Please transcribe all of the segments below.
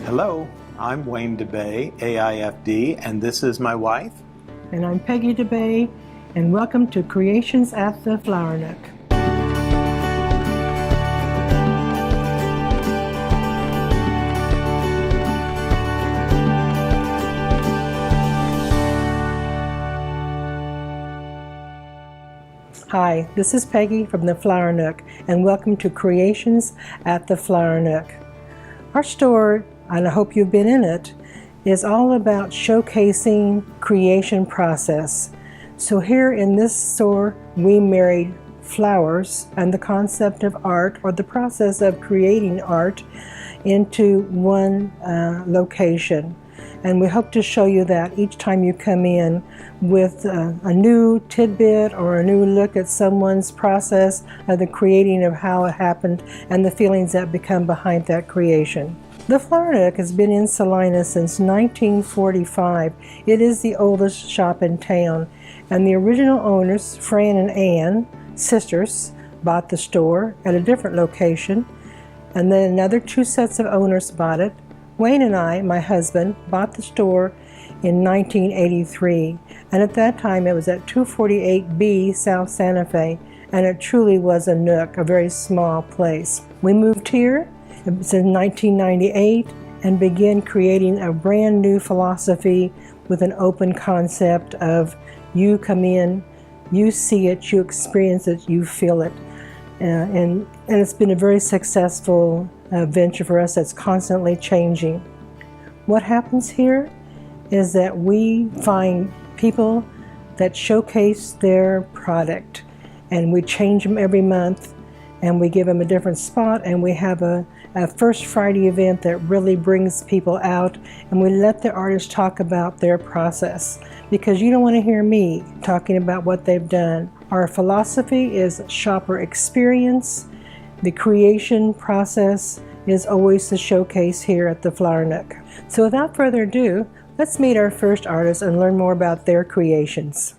Hello, I'm Wayne DeBey, AIFD, and this is my wife. And I'm Peggy DeBey, and welcome to Creations at the Flower Nook. Hi, this is Peggy from the Flower Nook, and welcome to Creations at the Flower Nook. Our store, and I hope you've been in it, is all about showcasing creation process. So here in this store, we married flowers and the concept of art, or the process of creating art, into one location. And we hope to show you that each time you come in with a new tidbit or a new look at someone's process of the creating of how it happened and the feelings that become behind that creation. The Flower Nook has been in Salina since 1945. It is the oldest shop in town, and the original owners, Fran and Ann, sisters, bought the store at a different location, and then another two sets of owners bought it. Wayne and I, my husband, bought the store in 1983, and at that time it was at 248B South Santa Fe, and it truly was a nook, a very small place. We moved here in 1998 and began creating a brand new philosophy with an open concept of you come in, you see it, you experience it, you feel it. And it's been a very successful venture for us that's constantly changing. What happens here is that we find people that showcase their product, and we change them every month, and we give them a different spot, and we have a First Friday event that really brings people out, and we let the artists talk about their process, because you don't want to hear me talking about what they've done. Our philosophy is shopper experience. The creation process is always the showcase here at the Flower Nook. So without further ado, let's meet our first artist and learn more about their creations.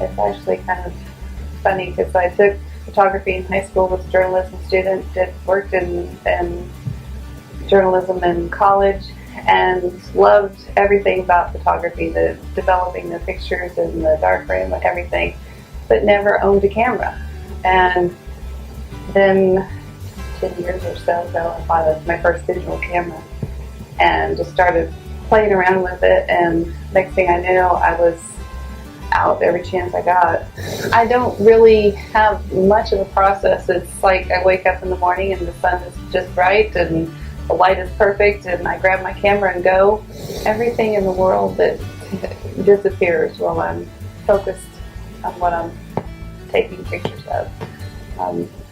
It's actually kind of funny because I took photography in high school, was a journalism student, worked in journalism in college, and loved everything about photography, the developing the pictures and the darkroom and everything, but never owned a camera. And then 10 years or so ago, I bought my first digital camera and just started playing around with it, and next thing I knew, I was out every chance I got. I don't really have much of a process. It's like I wake up in the morning and the sun is just bright and the light is perfect, and I grab my camera and go. Everything in the world that disappears while I'm focused on what I'm taking pictures of.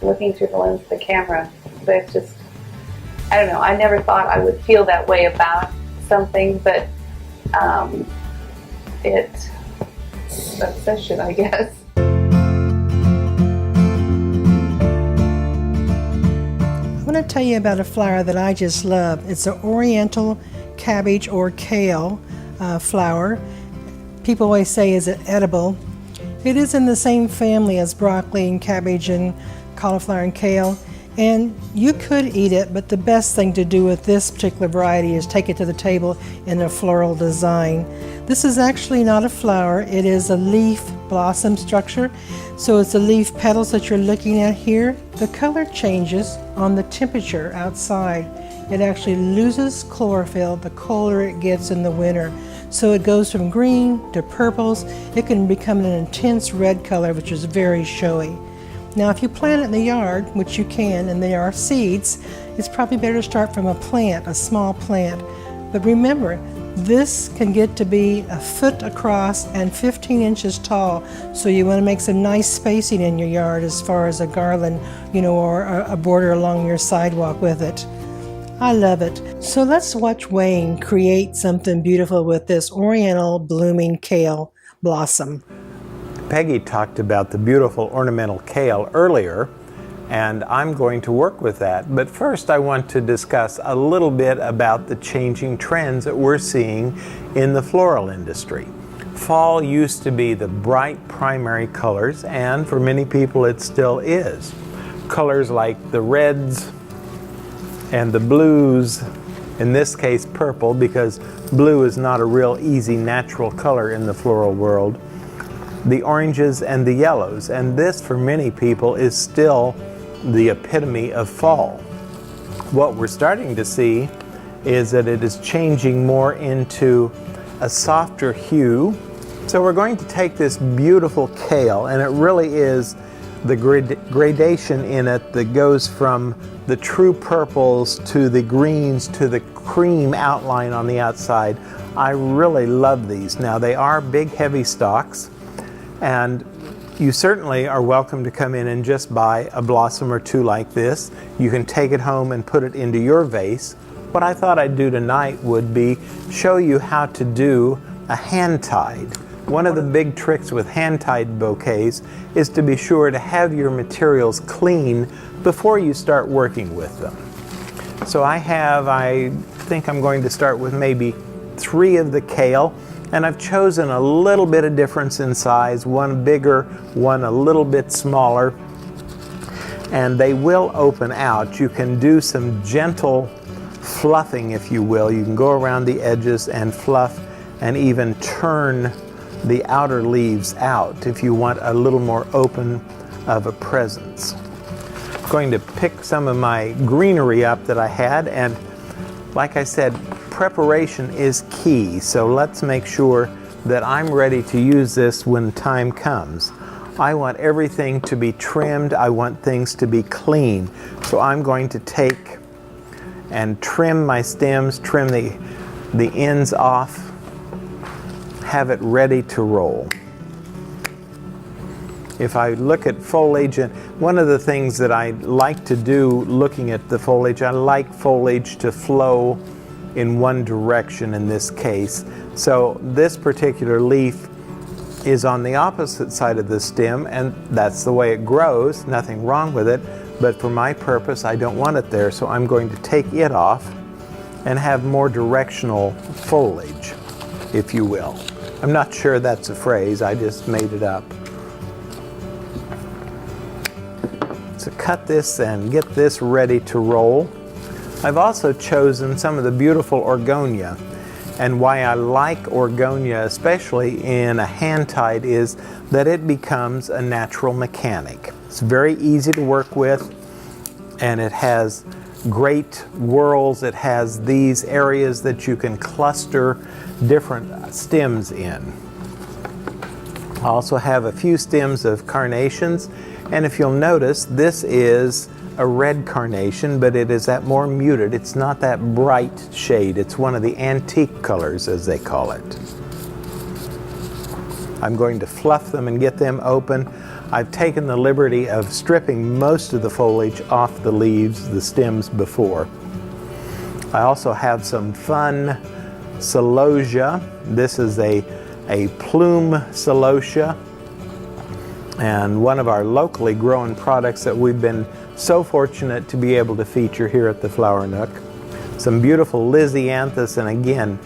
Looking through the lens of the camera, but it's just, I don't know, I never thought I would feel that way about something, but it's obsession, I guess. I want to tell you about a flower that I just love. It's an Oriental cabbage or kale flower. People always say, is it edible? It is in the same family as broccoli and cabbage and cauliflower and kale, and you could eat it, but the best thing to do with this particular variety is take it to the table in a floral design. This is actually not a flower, it is a leaf blossom structure. So it's the leaf petals that you're looking at here. The color changes on the temperature outside. It actually loses chlorophyll the colder it gets in the winter. So it goes from green to purples. It can become an intense red color, which is very showy. Now if you plant it in the yard, which you can, and they are seeds, it's probably better to start from a plant, a small plant. But remember, this can get to be a foot across and 15 inches tall, so you want to make some nice spacing in your yard as far as a garland, or a border along your sidewalk with it. I love it. So let's watch Wayne create something beautiful with this Oriental blooming kale blossom. Peggy talked about the beautiful ornamental kale earlier, and I'm going to work with that. But first I want to discuss a little bit about the changing trends that we're seeing in the floral industry. Fall used to be the bright primary colors, and for many people it still is. Colors like the reds and the blues, in this case purple, because blue is not a real easy natural color in the floral world. The oranges and the yellows, and this for many people is still the epitome of fall. What we're starting to see is that it is changing more into a softer hue. So we're going to take this beautiful kale, and it really is the gradation in it that goes from the true purples to the greens to the cream outline on the outside. I really love these. Now they are big heavy stalks, and you certainly are welcome to come in and just buy a blossom or two like this. You can take it home and put it into your vase. What I thought I'd do tonight would be show you how to do a hand-tied. One of the big tricks with hand-tied bouquets is to be sure to have your materials clean before you start working with them. So I think I'm going to start with maybe 3 of the kale, and I've chosen a little bit of difference in size, one bigger, one a little bit smaller, and they will open out. You can do some gentle fluffing, if you will. You can go around the edges and fluff and even turn the outer leaves out if you want a little more open of a presence. I'm going to pick some of my greenery up that I had, and like I said, preparation is key, so let's make sure that I'm ready to use this when time comes. I want everything to be trimmed, I want things to be clean, so I'm going to take and trim my stems, trim the ends off, have it ready to roll. If I look at foliage, and one of the things that I like to do looking at the foliage, I like foliage to flow in one direction in this case. So this particular leaf is on the opposite side of the stem, and that's the way it grows, nothing wrong with it, but for my purpose I don't want it there, so I'm going to take it off and have more directional foliage, if you will. I'm not sure that's a phrase, I just made it up. So cut this and get this ready to roll. I've also chosen some of the beautiful Orgonia, and why I like Orgonia especially in a hand-tied is that it becomes a natural mechanic. It's very easy to work with, and it has great whorls. It has these areas that you can cluster different stems in. I also have a few stems of carnations, and if you'll notice, this is a red carnation, but it is that more muted. It's not that bright shade. It's one of the antique colors, as they call it. I'm going to fluff them and get them open. I've taken the liberty of stripping most of the foliage off the leaves, the stems before. I also have some fun celosia. This is a plume celosia, and one of our locally grown products that we've been so fortunate to be able to feature here at the Flower Nook. Some beautiful Lysianthus, and again,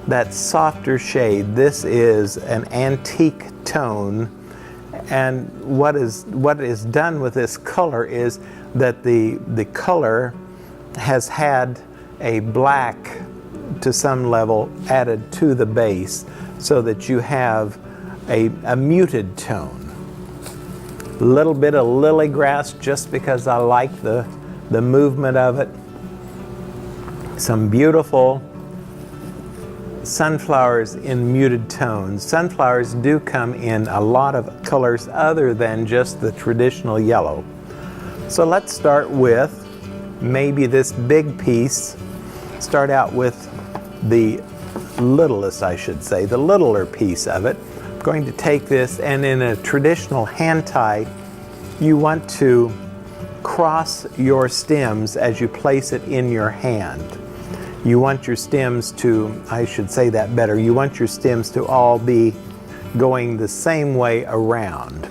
that softer shade. This is an antique tone, and what is done with this color is that the color has had a black to some level added to the base, so that you have a muted tone. A little bit of lily grass just because I like the movement of it. Some beautiful sunflowers in muted tones. Sunflowers do come in a lot of colors other than just the traditional yellow. So let's start with maybe this big piece. Start out with the littlest, I should say, the littler piece of it. I'm going to take this, and in a traditional hand tie, you want to cross your stems as you place it in your hand. You want your stems to, I should say that better, you want your stems to all be going the same way around.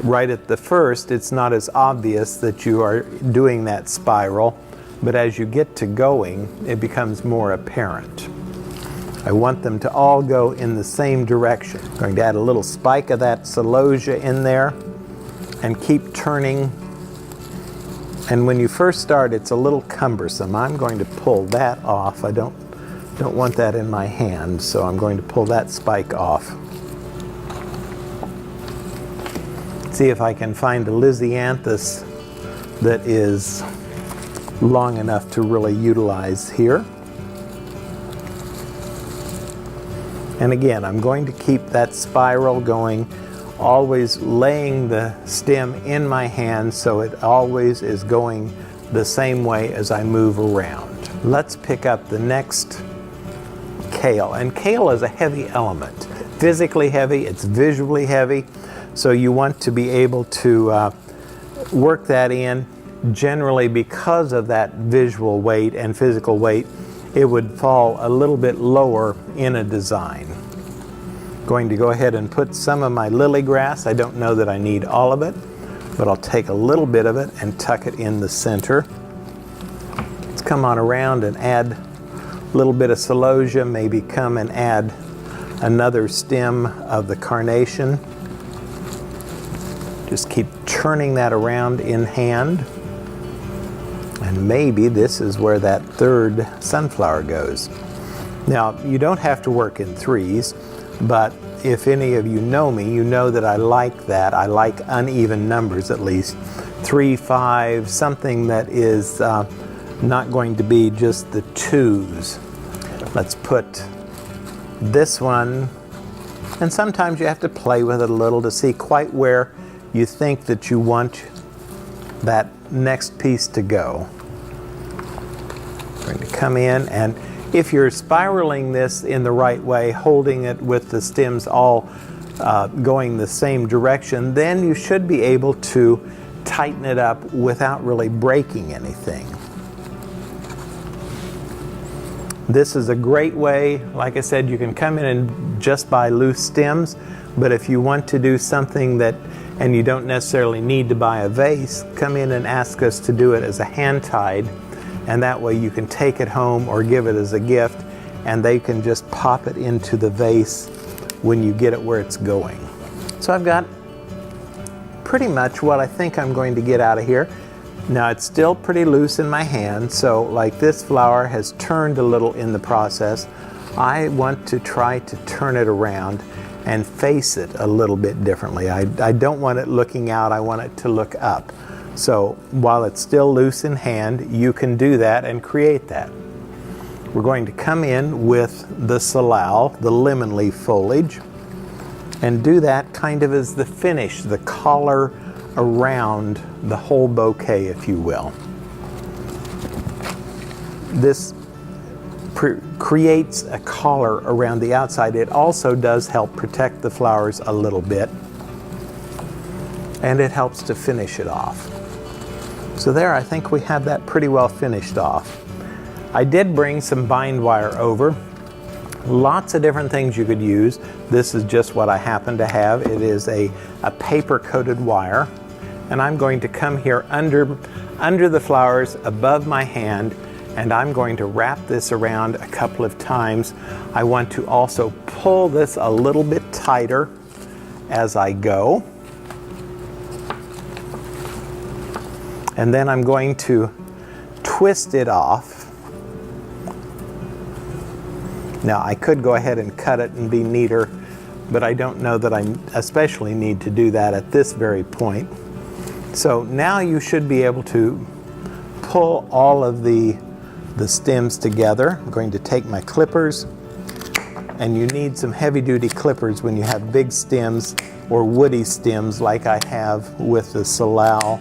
Right at the first, it's not as obvious that you are doing that spiral, but as you get to going, it becomes more apparent. I want them to all go in the same direction. I'm going to add a little spike of that celosia in there and keep turning. And when you first start, it's a little cumbersome. I'm going to pull that off. I don't want that in my hand, so I'm going to pull that spike off. See if I can find a Lisianthus that is long enough to really utilize here. And again, I'm going to keep that spiral going, always laying the stem in my hand so it always is going the same way as I move around. Let's pick up the next kale. And kale is a heavy element. Physically heavy, it's visually heavy, so you want to be able to work that in. Generally, because of that visual weight and physical weight, it would fall a little bit lower in a design. Going to go ahead and put some of my lily grass. I don't know that I need all of it, but I'll take a little bit of it and tuck it in the center. Let's come on around and add a little bit of celosia, maybe come and add another stem of the carnation. Just keep turning that around in hand. And maybe this is where that third sunflower goes. Now, you don't have to work in threes, but if any of you know me, you know that I like that. I like uneven numbers at least. 3, 5, something that is not going to be just the twos. Let's put this one, and sometimes you have to play with it a little to see quite where you think that you want that next piece to go. Going to come in, and if you're spiraling this in the right way, holding it with the stems all going the same direction, then you should be able to tighten it up without really breaking anything. This is a great way. Like I said, you can come in and just buy loose stems, but if you want to do something that, and you don't necessarily need to buy a vase, come in and ask us to do it as a hand-tied, and that way you can take it home or give it as a gift, and they can just pop it into the vase when you get it where it's going. So I've got pretty much what I think I'm going to get out of here. Now it's still pretty loose in my hand, so like this flower has turned a little in the process. I want to try to turn it around and face it a little bit differently. I don't want it looking out, I want it to look up. So while it's still loose in hand, you can do that and create that. We're going to come in with the salal, the lemon leaf foliage, and do that kind of as the finish, the collar around the whole bouquet, if you will. This creates a collar around the outside. It also does help protect the flowers a little bit, and it helps to finish it off. So there, I think we have that pretty well finished off. I did bring some bind wire over. Lots of different things you could use. This is just what I happen to have. It is a paper coated wire, and I'm going to come here under the flowers above my hand, and I'm going to wrap this around a couple of times. I want to also pull this a little bit tighter as I go. And then I'm going to twist it off. Now I could go ahead and cut it and be neater, but I don't know that I especially need to do that at this very point. So now you should be able to pull all of the stems together. I'm going to take my clippers, and you need some heavy-duty clippers when you have big stems or woody stems like I have with the salal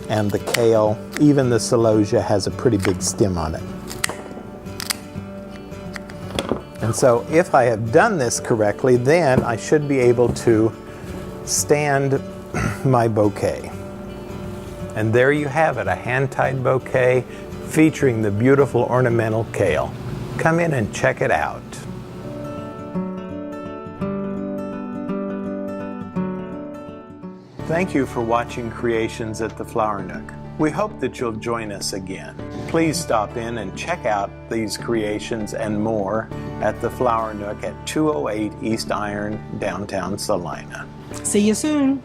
and the kale. Even the celosia has a pretty big stem on it. And so if I have done this correctly, then I should be able to stand my bouquet. And there you have it, a hand-tied bouquet featuring the beautiful ornamental kale. Come in and check it out. Thank you for watching Creations at the Flower Nook. We hope that you'll join us again. Please stop in and check out these creations and more at the Flower Nook at 208 East Iron, downtown Salina. See you soon.